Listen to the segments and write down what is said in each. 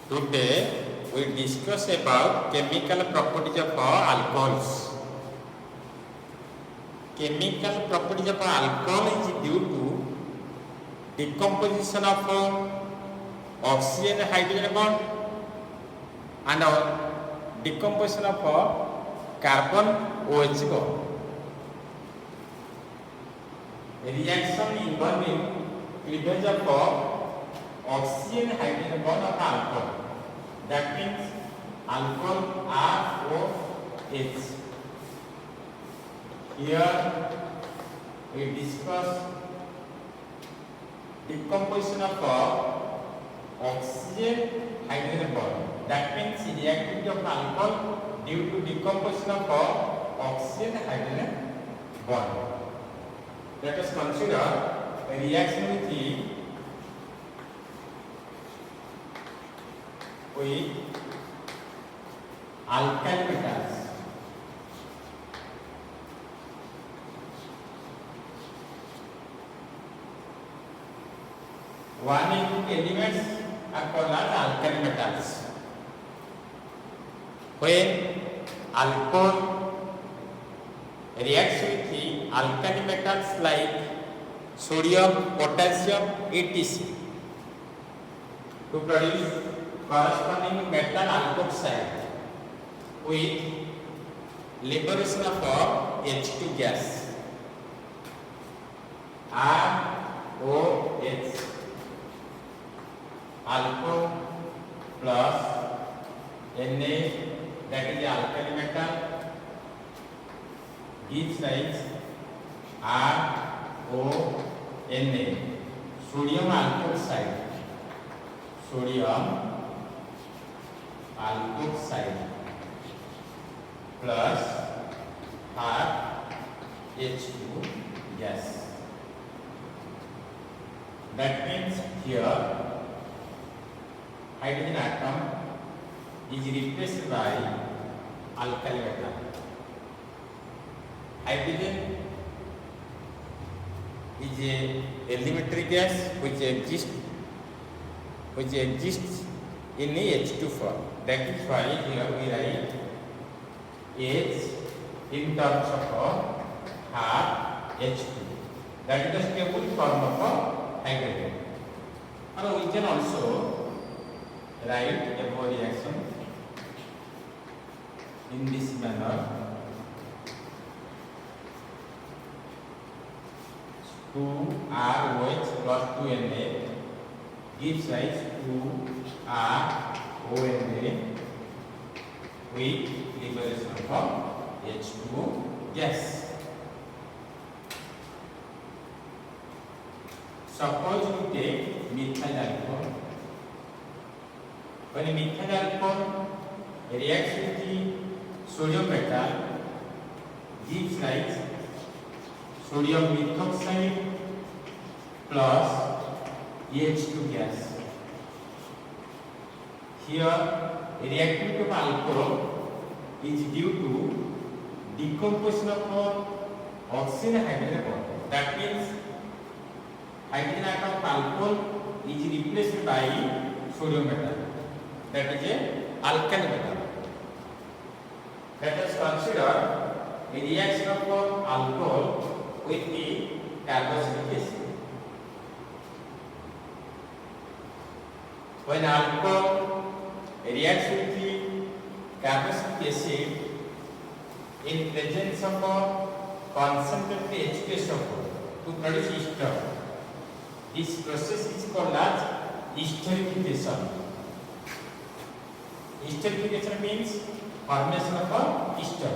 Today we discuss about chemical properties of alcohols. Chemical properties of alcohol is due to decomposition of oxygen hydrogen bond and decomposition of carbon OH bond. Reaction involving cleavage of oxygen hydrogen bond of alcohol. That means alcohol ROH. Here we discuss decomposition of oxygen hydrogen bond. That means reactivity of alcohol due to decomposition of oxygen hydrogen bond. Let us consider a reaction with alkali metals. One in two elements are called as alkali metals. When alcohol reacts with alkali metals like sodium, potassium, etc. to produce corresponding metal alkoxide with liberation of H2 gas, ROH, alcohol plus Na, that is the alkali metal, gives rise RONA, sodium alkoxide, plus H2 gas. That means here hydrogen atom is replaced by alkali metal. Hydrogen is a elementary gas which exists in H2 form. That is why here we write H in terms of H2. That is the stable form of hydrogen. And we can also write a reaction in this manner. 2ROH plus 2Na gives rise to RONA with liberation of H2O gas. Suppose we take methyl alcohol. When methyl alcohol reacts with the sodium metal, gives rise sodium methoxide plus H2 gas. Here, reactivity of alcohol is due to decomposition of oxygen hydrogen bond. That means hydrogen atom of alcohol is replaced by sodium metal. That is a alkali metal. Let us consider a reaction of alcohol with the carboxylic acid. When alcohol reacts with the carboxylic acid in presence of concentrated H2SO4 to produce ester, this process is called as esterification. Esterification means formation of ester.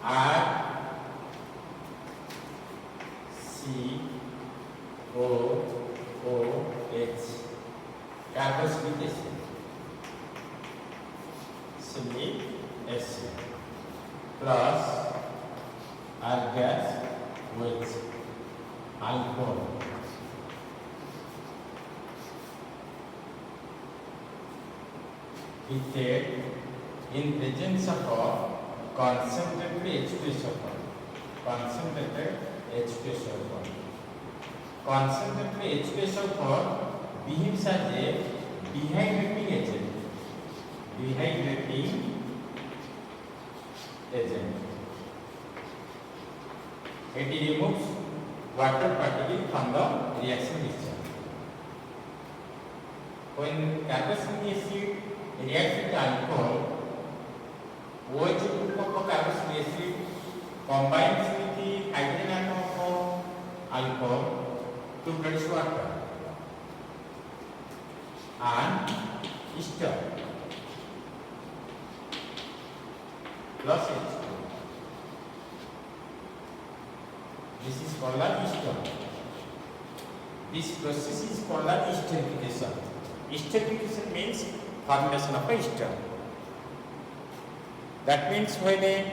RCOOH carboxylic acid, CaC plus R gas with alcohol. Ethane in presence of a concentrated H2SO4. Concentrated H2SO4. Concentrated H2SO4 behaves as a dehydrating agent. Dehydrating agent. It removes water particle from the reaction mixture. When carboxylic acid reacts with alcohol, OH group of carboxylic acid combines with the hydrogen atom of alcohol to produce water and ester plus H2. This is called as ester. This process is called as esterification. Esterification means formation of a ester. That means when a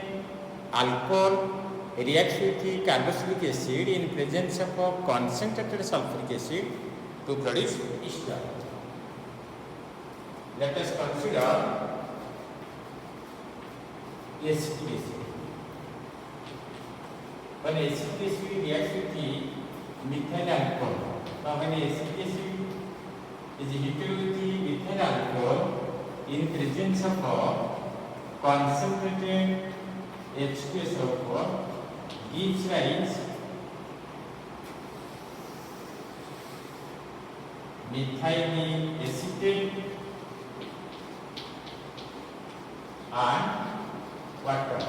alcohol reacts with the carboxylic acid in presence of a concentrated sulfuric acid to produce ester. Let us consider acetic acid. When acetic acid reacts with the methyl alcohol, now when acetic acid is heated with the methyl alcohol in presence of a concentrated H2SO4 gives rise methyl acetate and water.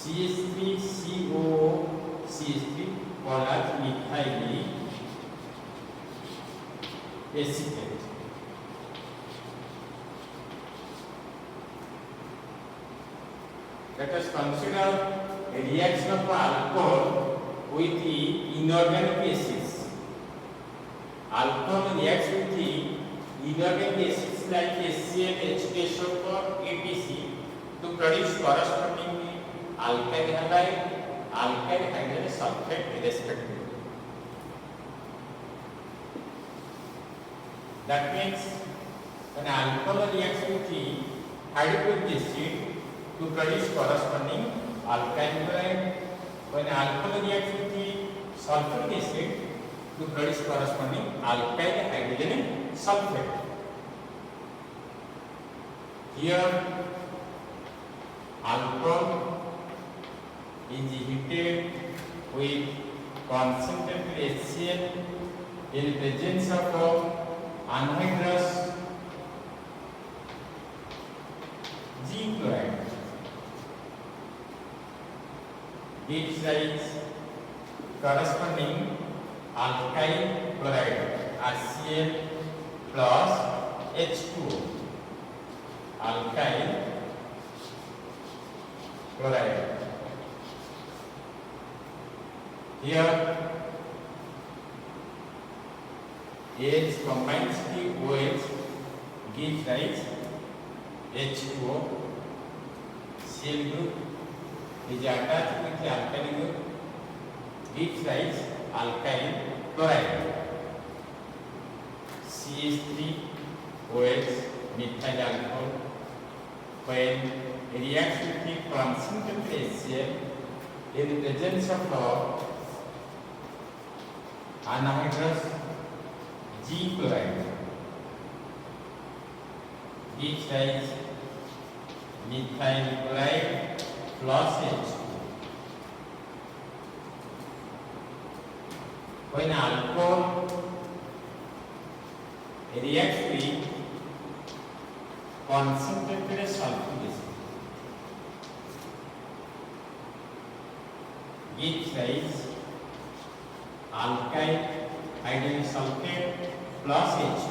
CH3COCH3 called as methyl acetate. Let us consider a reaction of alcohol with the inorganic acids. Alcohol reacts with the inorganic acids like HCl, H2SO4, etc. to produce corresponding alkyl halide, alkyl hydrogen sulfate respectively. That means when alcohol reacts with the hydrochloric acid to produce corresponding alkyl chloride, when alcohol reacts with the sulfuric acid to produce corresponding alkyl hydrogen sulfate. Here alcohol is heated with concentrated HCl in presence of anhydrous G chloride. Gives rise corresponding alkyl chloride HCl plus H2O. Alkyl chloride. Here H combines the OH gives rise H2O. Cl group is attached with the alkyl group gives rise alkyl chloride. CH3OH methyl alcohol when reacts with the concentrated HCl in the presence of anhydrous G chloride gives rise methyl chloride plus H2. When alcohol reacts with concentrated sulfuric acid gives rise alkyl hydrogen sulfate plus H2.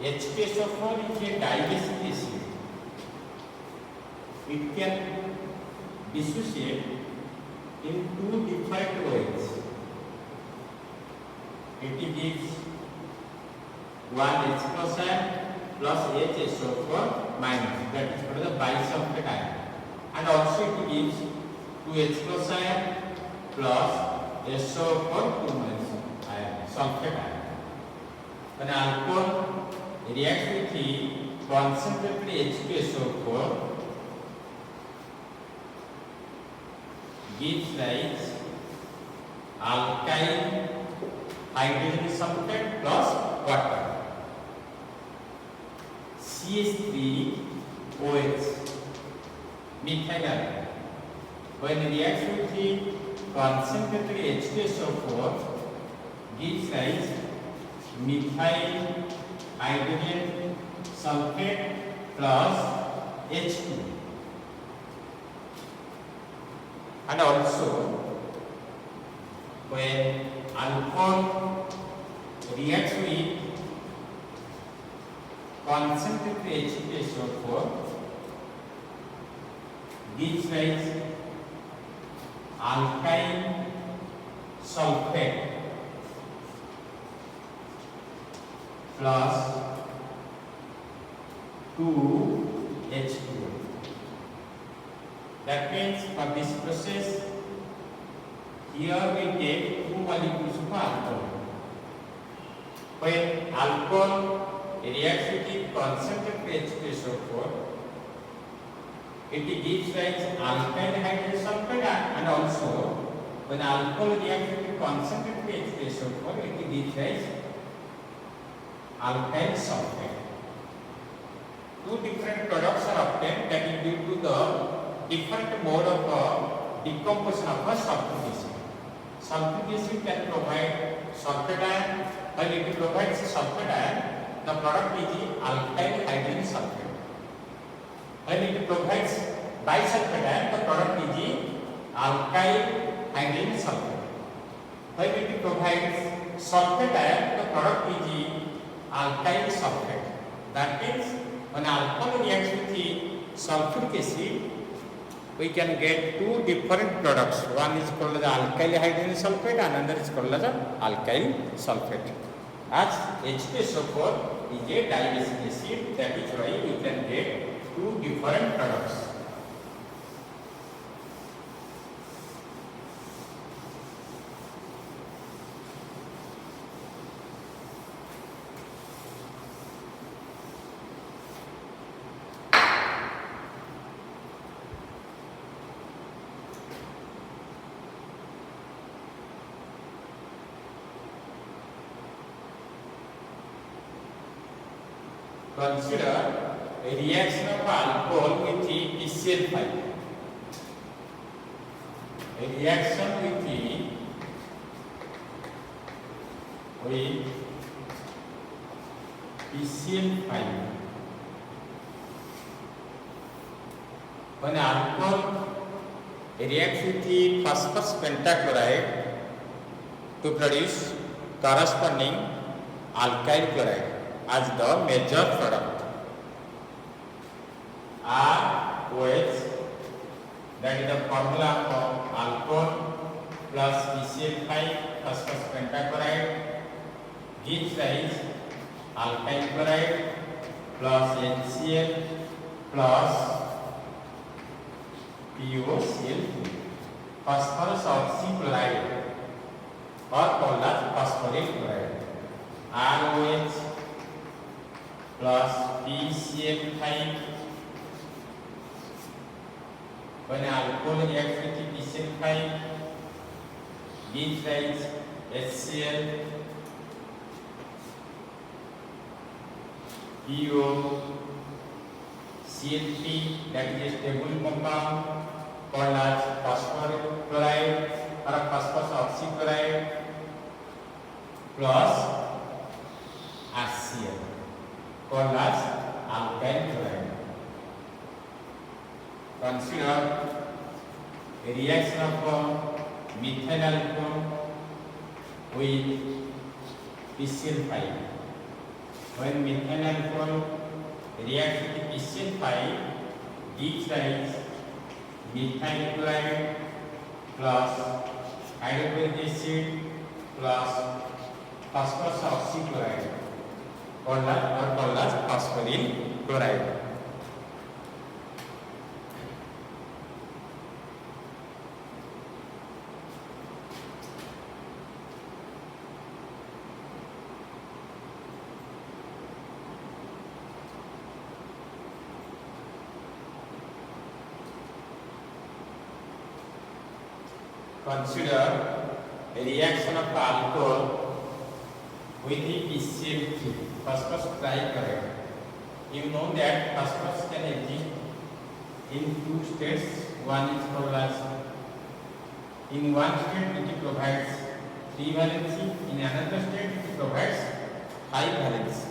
H2SO4 is a diacetic acid. It can dissociate in two different ways. It gives one H plus ion plus HSO4 minus, that is called the bisulfate ion, and also it 2H+ ion plus SO4 2 ion sulfate ion. When alcohol reacts with the concentrated H2SO4 gives rise alkyl hydrogen sulfate plus water CH3OH methyl alcohol. When reacts with the concentrated H2SO4 gives rise methyl hydrogen sulfate plus H2. And also when alcohol reacts with concentrated H2SO4 gives rise alkyl sulfate plus 2H2. That means for this process, here we take 2 molecules of alcohol. When alcohol reacts with the concentrated H2SO4, it gives rise alkyl hydrogen sulfate, and also when alcohol reacts with the concentrated H2SO4, it gives rise alkyl sulfate. Two different products are obtained, that is due to the different mode of decomposition of a sulfuric acid. Sulfuric acid can provide sulfate ion. When it provides sulfate ion, the product is alkyl hydrogen sulfate. When it provides disulfide ion, the product is alkyl hydrogen sulfate. When it provides sulfate ion, the product is alkyl sulfate. That means when alcohol reacts with the sulfuric acid, we can get two different products. One is called as alkyl hydrogen sulfate, and another is called as alkyl sulfate. As H2SO4 is a dibasic acid, that is why we can get two different products. Consider a reaction of alcohol with the PCl5. A reaction with PCl5. When alcohol reacts with the phosphorus pentachloride to produce corresponding alkyl chloride as the major product. ROH, that is the formula of alcohol plus PCl5 phosphorus pentachloride gives rise alkyl chloride plus HCl plus POCl2, phosphorus oxychloride, or called as phosphoric chloride. ROH plus PCl5. When alcohol reacts with PCl5, gives rise HCl, POCl3, that is a stable compound called as phosphoric chloride or phosphorus oxychloride, plus HCl called as alkyl chloride. Consider a reaction of methyl alcohol with PCl5. When methyl alcohol reacts with PCl5, gives rise methyl chloride plus hydrochloric acid plus phosphorus oxychloride, called as phosphorine chloride. consider a reaction of alcohol with the PCl3. Phosphorus trichloride. You know that phosphorus can exist in two states. One is called as, in one state it provides 3 valency, in another state it provides 5 valency.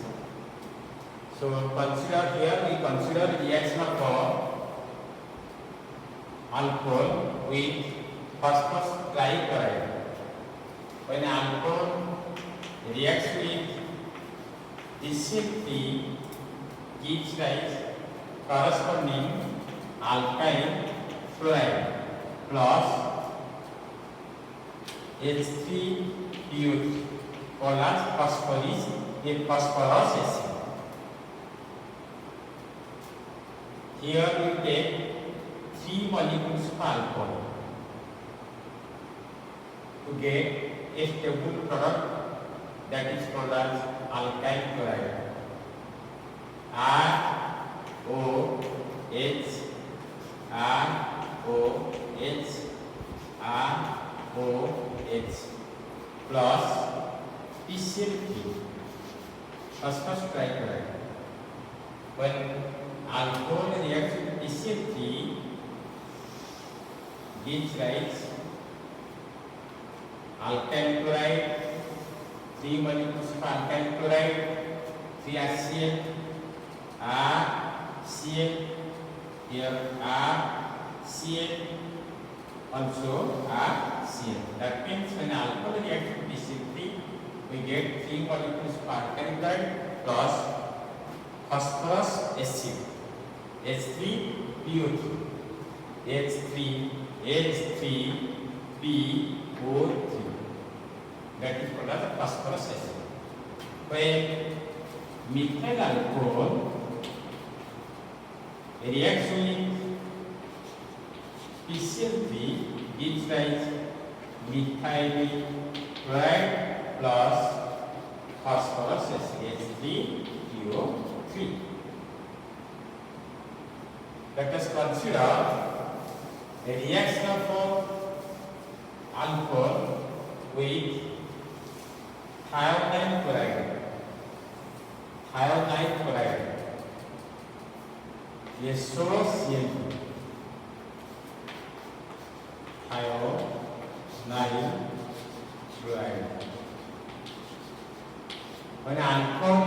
So consider here, we consider reaction of alcohol with phosphorus trichloride. When alcohol reacts with PCl3, gives rise corresponding alkyl fluoride plus H3PO3 called as phosphorus acid. Here we take 3 molecules of alcohol to get a stable product that is called as alkyl chloride. ROH plus PCl3, phosphorus trichloride. When alcohol reacts with PCl3, gives rise alkyl chloride, 3 molecules of alkyl chloride, 3 HCl, RCl, here RCl, also RCl. That means when alcohol reacts with PCl3, we get 3 molecules of alkyl chloride plus phosphorus acid, H3PO3, H3PO3, that is called as phosphorus acid. When methyl alcohol reacts with PCl3, gives rise methyl chloride plus phosphorus acid, H3PO3. Let us consider a reaction of alcohol with thionyl chloride. Thionyl chloride, SOCl2. Thionyl chloride. When alcohol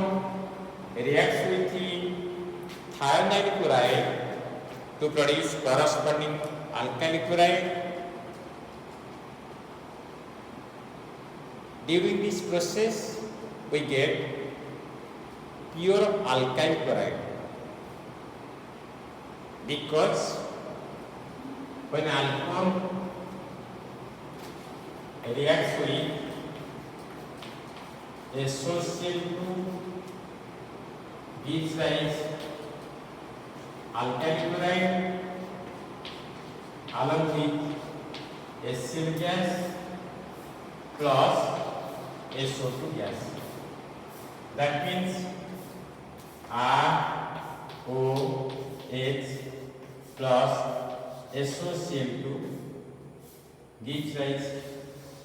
reacts with the thionyl chloride to produce corresponding alkyl chloride, during this process we get pure alkyl chloride, because when alcohol reacts with SOCl2, gives rise alkyl chloride along with HCl gas plus SO2 gas. That means ROH plus SOCl2 gives rise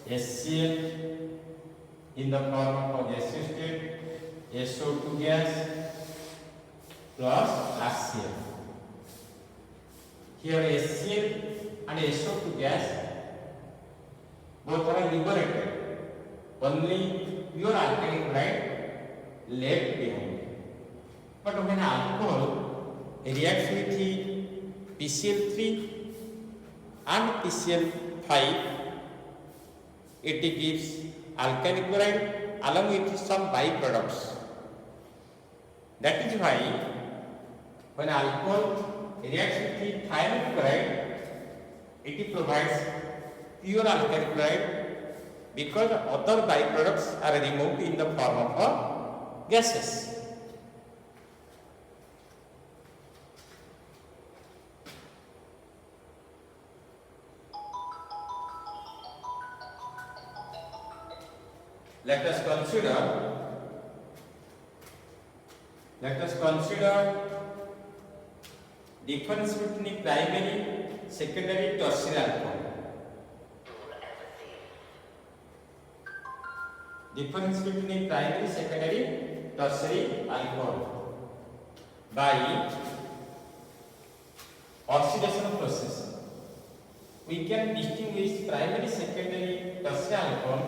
HCl in the form of gaseous state, SO2 gas plus HCl. Here HCl and SO2 gas both are liberated. Only pure alkyl chloride left behind. But when alcohol reacts with PCl3 and PCl5, it gives alkyl chloride along with some byproducts. That is why when alcohol reacts with thionyl chloride, it provides pure alkyl chloride, because other byproducts are removed in the form of gases. Let us consider difference between primary, secondary, tertiary alcohol. difference between primary, secondary, tertiary alcohol by oxidation process. We can distinguish primary, secondary, tertiary alcohol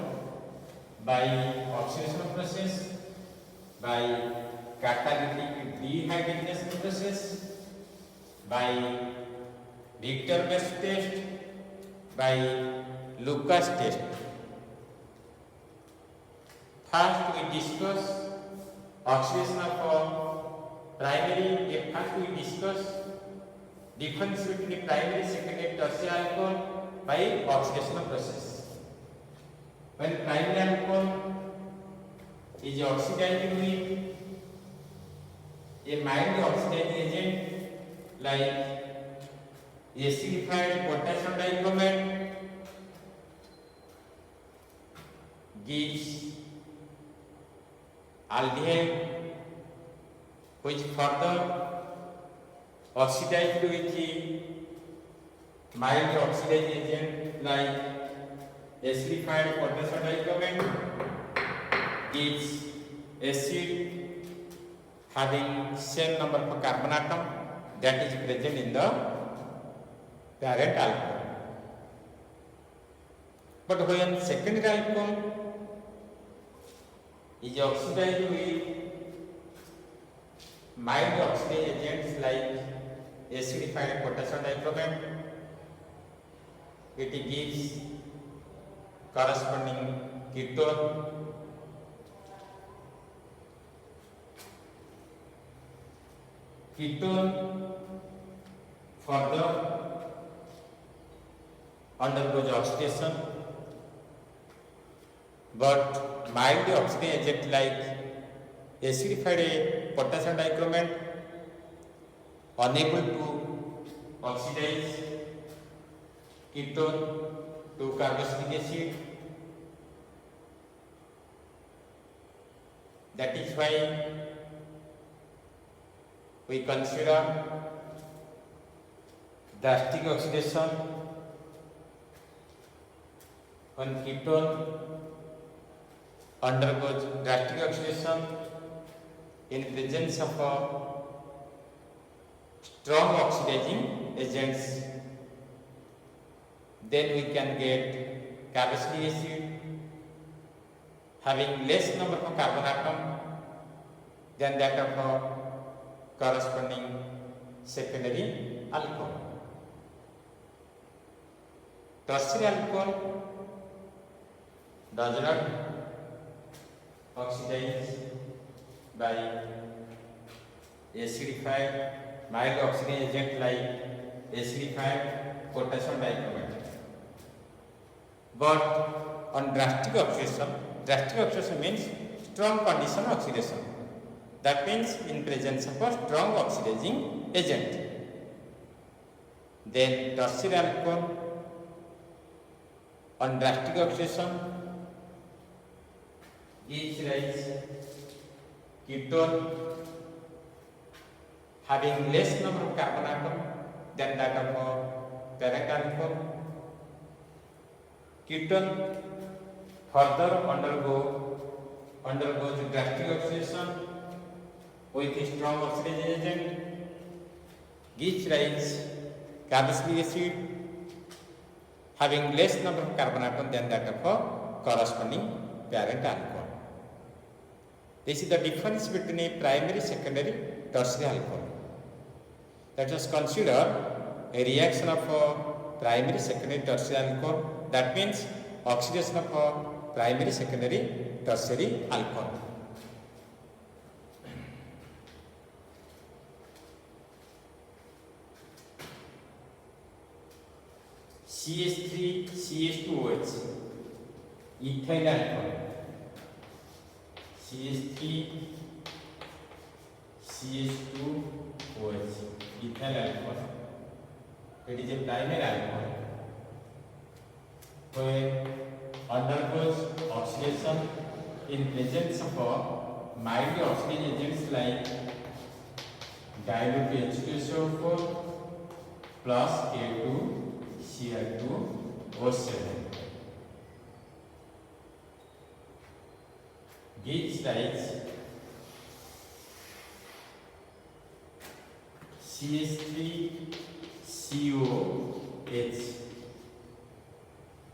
by oxidation process, by catalytic dehydrogenation process, by Victor-Best test, by Lucas test. First we discuss oxidation of primary. First we discuss difference between primary, secondary, tertiary alcohol by oxidation process. When primary alcohol is oxidized with a mild oxidizing agent like acidified potassium dichromate, gives aldehyde which further oxidized with mild oxidizing agent like acidified potassium dichromate, gives acid having same number of carbon atom that is present in the parent alcohol. But when secondary alcohol is oxidized with mild oxidizing agents like acidified potassium dichromate, it gives corresponding ketone. Ketone further undergoes oxidation, but mild oxidizing agent like acidified potassium dichromate unable to oxidize ketone to carboxylic acid. That is why we consider drastic oxidation when ketone undergoes drastic oxidation in presence of strong oxidizing agents. Then we can get carboxylic acid having less number of carbon atom than that of corresponding secondary alcohol. Tertiary alcohol does not oxidize by acidified mild oxidizing agent like acidified potassium dichromate. But on drastic oxidation means strong condition oxidation. That means in presence of a strong oxidizing agent. Then tertiary alcohol on drastic oxidation gives rise ketone having less number of carbon atom than that of parent alcohol. Ketone further undergoes drastic oxidation with a strong oxidizing agent, gives rise carboxylic acid having less number of carbon atom than that of a corresponding parent alcohol. This is the difference between a primary, secondary, tertiary alcohol. Let us consider a reaction of a primary, secondary, tertiary alcohol. That means oxidation of a primary, secondary, tertiary alcohol. CH3 CH2OH ethyl alcohol. CH3 CH2OH ethyl alcohol. It is a primary alcohol where undergoes oxidation in presence of mild oxidizing agents like dilute H2SO4 plus K2Cl2O7. gives rise CH3COH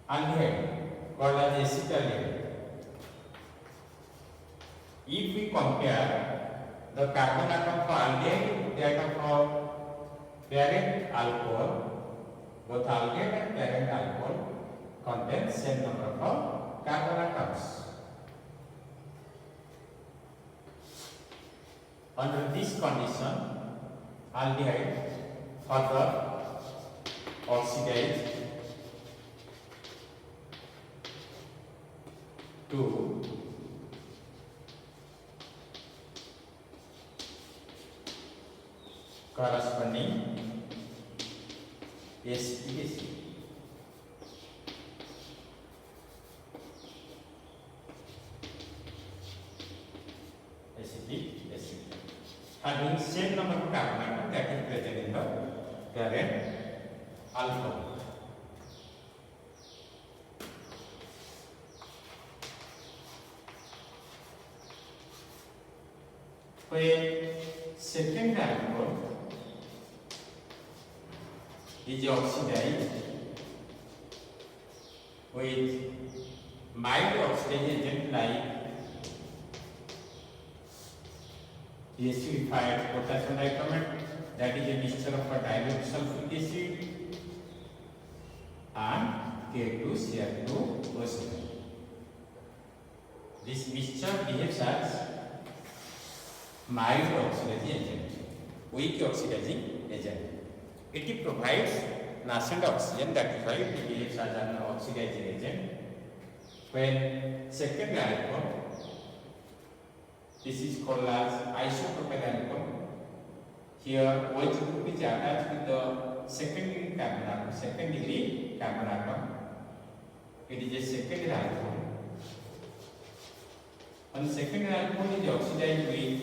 aldehyde called as acetaldehyde. If we compare the carbon atom for aldehyde with that of parent alcohol, both aldehyde and parent alcohol contain same number of carbon atoms. Under this condition, aldehyde further oxidize to corresponding acetic acid. Acetic acid having same number of carbon atom that is present in the parent alcohol. When second alcohol is oxidized with mild oxidation agent like acidified potassium dichromate, that is a mixture of a dilute sulfuric acid and K2Cr2O7. This mixture behaves as mild oxidizing agent, weak oxidizing agent. It provides nascent oxygen, that is why it behaves as an oxidizing agent. When second alcohol, this is called as isopropyl alcohol. Here OH group is attached with the second degree carbon atom. It is a secondary alcohol. And secondary alcohol is oxidized with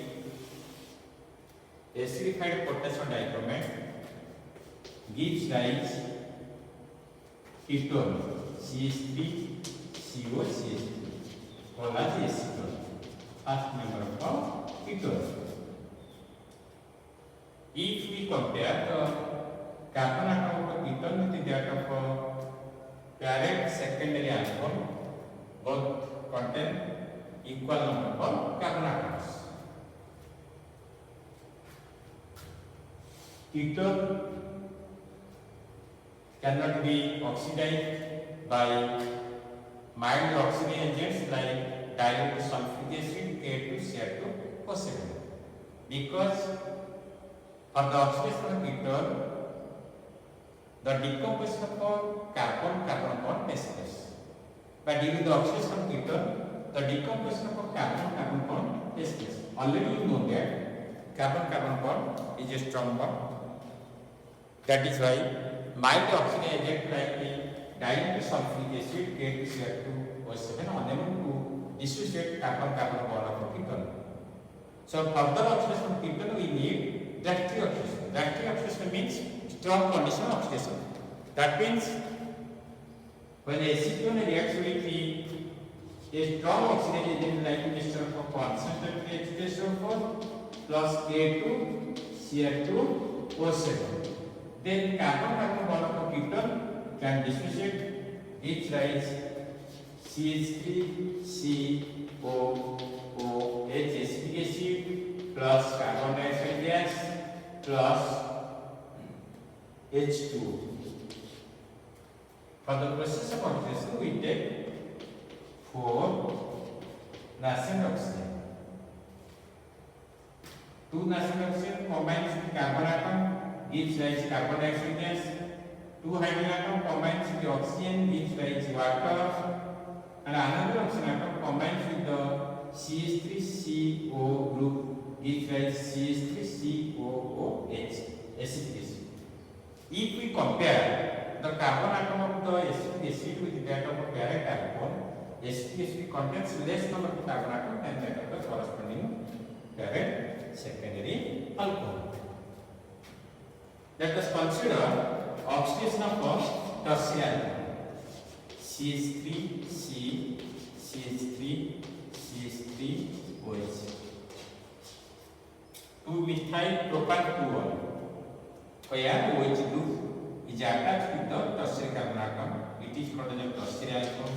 acidified potassium dichromate, gives rise ketone CH3COCH3 called as acetone, first member of ketone. If we compare the carbon atom of ketone with that of parent secondary alcohol, both contain equal number of carbon atoms. Ketone cannot be oxidized by mild oxidizing agents like dilute sulfuric acid K2Cr2O7, because for the oxidation of ketone, the decomposition of carbon-carbon bond takes place. But during the oxidation of ketone, the decomposition of carbon-carbon bond takes place. Already you know that carbon-carbon bond is a strong bond. That is why mild oxidizing agent like the dilute sulfuric acid K2Cr2O7 are unable to dissociate carbon-carbon bond of ketone. So further oxidation of ketone we need reactive oxidation. Reactive oxidation means strong condition of oxidation. That means when acetone reacts with a strong oxidizing agent like a mixture of concentrated H2SO4 plus K2Cr2O7, then carbon-carbon bond of ketone can dissociate, each rise CH3COOH acetic acid plus carbon dioxide gas plus H2O. For the process of oxidation, we take 4 nascent oxygen. 2 nascent oxygen combines with carbon atom gives rise to carbon dioxide gas. 2 hydrogen atom combines with the oxygen gives rise to water, and another oxygen atom combines with the CH3CO group gives rise to CH3COOH acetic acid. If we compare the carbon atom of the acetic acid with that of a parent alcohol, acetic acid contains less number of carbon atom than that of the corresponding parent secondary alcohol. Let us consider oxidation of tertiary alcohol CH3C, CH3C, CH3OH. 2-methyl propan 2-ol, where OH group is attached with the tertiary carbon atom. It is called as a tertiary alcohol.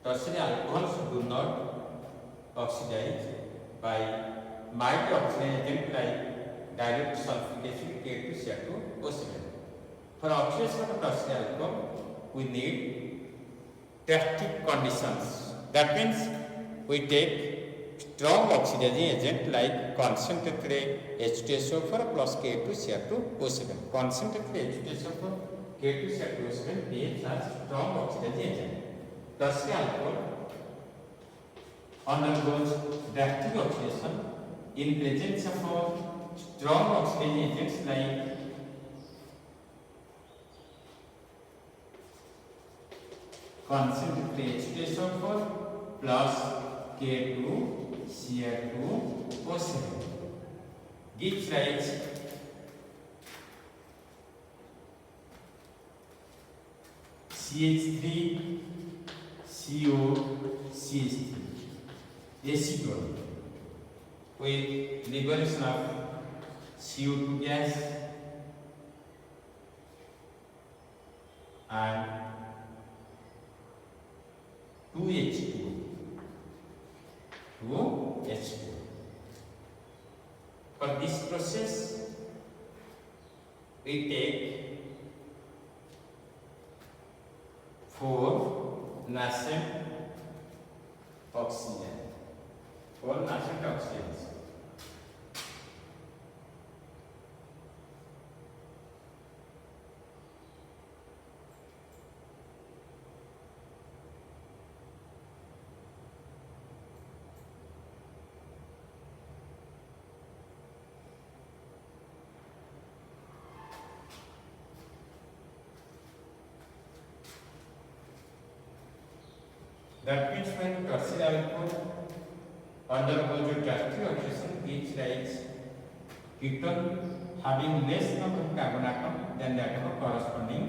Tertiary alcohols do not oxidize by mild oxidation agent like direct sulfuric acid K2Cr2O7. For oxidation of tertiary alcohol, we need drastic conditions. That means we take strong oxidizing agent like concentrated H2SO4 plus K2Cr2O7. Concentrated H2SO4 K2Cr2O7 behaves as strong oxidizing agent. Tertiary alcohol undergoes drastic oxidation in presence of strong oxidizing agents like concentrated H2SO4 plus K2Cr2O7 gives rise CH3COCH3 acetone with liberation of CO2 gas and 2H2. For this process, we take 4 nascent oxygen. 4 nascent oxygens. That means when tertiary alcohol undergoes a drastic oxidation gives rise ketone having less number of carbon atom than that of a corresponding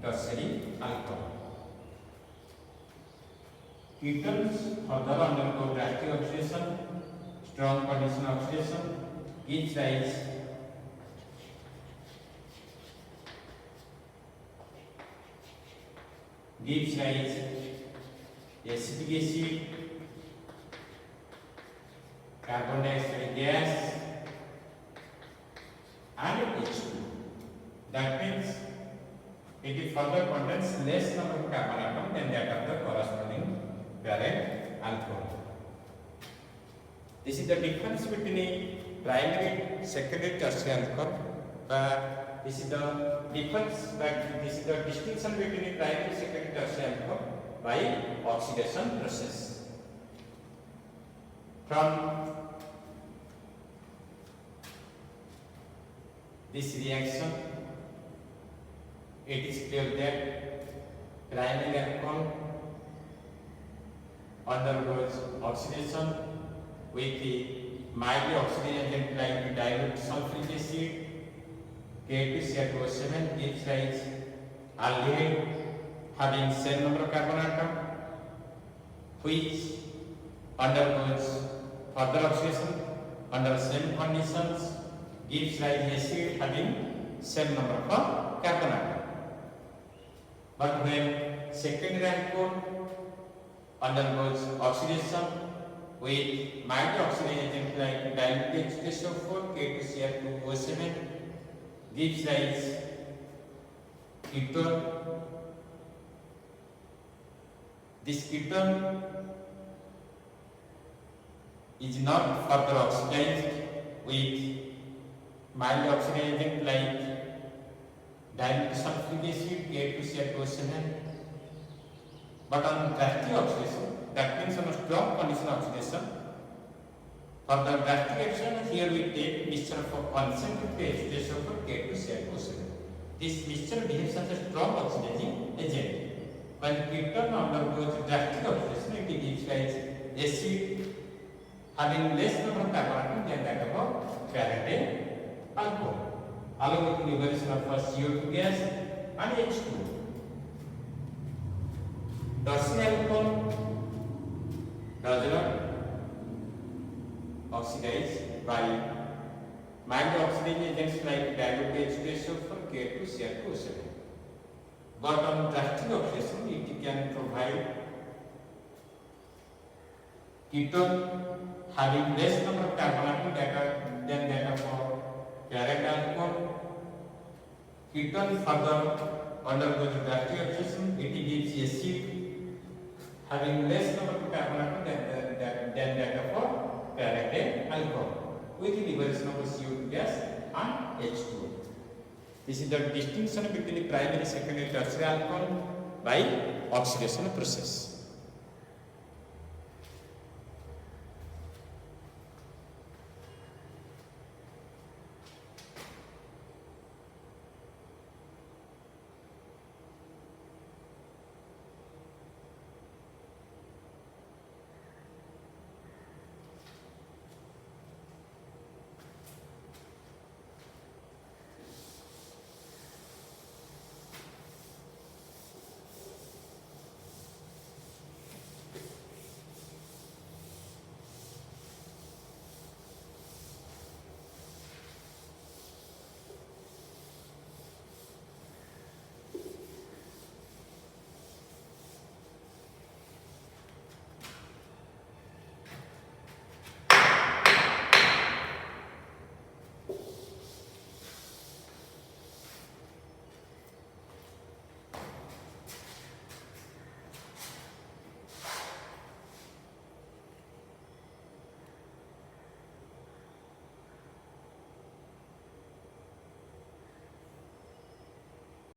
tertiary alcohol. Ketones further undergo drastic oxidation, strong condition oxidation gives rise acetic acid, carbon dioxide gas and H2. That means it further contains less number of carbon atom than that of the corresponding parent alcohol. This is the difference between primary, secondary, tertiary alcohol. This is the difference, this is the distinction between primary, secondary, tertiary alcohol by oxidation process. From this reaction, it is clear that primary alcohol undergoes oxidation with the mildly oxidizing agent like dilute sulfuric acid K2Cr2O7 gives rise aldehyde having same number of carbon atom, which undergoes further oxidation under same conditions gives rise acid having same number of carbon atom. But when secondary alcohol undergoes oxidation with mild oxidizing agent like dilute H2SO4 K2Cr2O7 gives rise ketone. This ketone is not further oxidized with mild oxidizing agent like dilute sulfuric acid K2Cr2O7, but on drastic oxidation, that means on a strong condition oxidation, for the drastic action here we take mixture of concentrated H2SO4 K2Cr2O7. This mixture behaves as a strong oxidizing agent. When ketone undergoes drastic oxidation, it gives rise acid having less number of carbon atom than that of a parent alcohol. Along with liberation of CO2 gas and H2. Tertiary alcohol does not oxidize by mild oxidizing agents like dilute H2SO4, K2, Cr2O7. But on drastic oxidation, it can provide ketone having less number of carbon atoms than that of direct alcohol. Ketone further undergoes drastic oxidation. It gives acid having less number of carbon atoms than that of direct alcohol with the liberation of CO2 gas and H2O. This is the distinction between primary, secondary, tertiary alcohol by oxidation process.